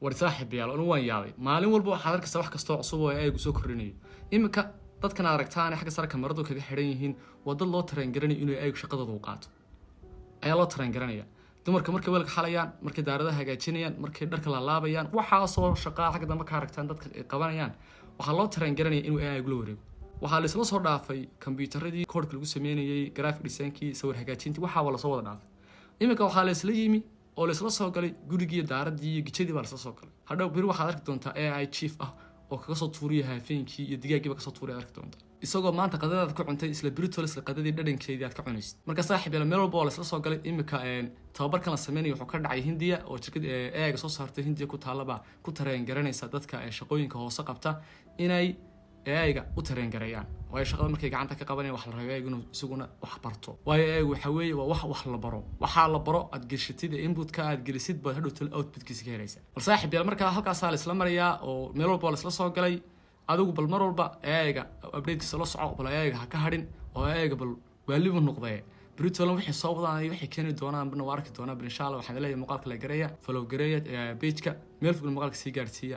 war saaxiib yaal anu waan yaabay maalin walba waxaad arkaysaa wax kasta oo cusub oo ay soo kordhinayo iminka dadkan aragtaan xagga sare kamaradu kaga xiran yihiin wada loo tareen garanayo inuu ay shaqadooda u qaato ayaa loo tareen garanaya dumarka markay weelka xalayaan markay daaradaha hagaajinayaan markay dharka la laabayaan waxa soo shaqaa xagga dambe ka aragtaan dadka ay qabanayaan waxa loo tareen garanaya inuu ay gula wareego waxaa la isla soo dhaafay kombiyuutaradii koodhka lagu sameeyay graphic design-kii sawir hagaajintii waxa wala soo wada dhaafay iminka waxa la isla yimi oo la isla soo galay gurigii daaradii iyo gijadii baa la isla soo galay hadhow bir waxaad arki doontaa AI chief ah oo kaga soo tuuriya hafeenkii iyo digaagiiba ka soo tuuriya arki doontaa isagoo maanta qadadaad ku cuntay isla birito isla qadadii dhadhankeedii aad ka cunaysid marka saaxiib yar meel walba oo la isla soo galay iminka tababarkan la sameeyay wuxuu ka dhacay Hindiya oo shirkad AI soo saartay Hindiya ku taalaba ku tareen garanaysa dadka shaqooyinka hoose qabta inay AI-ga u tareen gareeyaan oo ay shaqada markay gacanta ka qabanayaan wax la rabay inuu isaguna wax barto waayo AI waxa weeye waa wax la baro waxa la baro aad gelshatid input-ka aad gelisid baad hadhow tal output-kiisa ka helaysaa bal saaxiib yar marka halkaas la isla marayaa oo meel walba la isla soo galay adigu bal mar walba AI-ga update-kiisa la soco bal AI-ga ha ka hadhin oo AI-ga bal waalibu noqday بريتولن وحي صوبدان وحي كاني doonaan bana waarki doonaa insha Allah waxaan leeyahay muuqaalka la gareeya follow gareeya page-ka meel fog muuqaalka sii gaarsiiya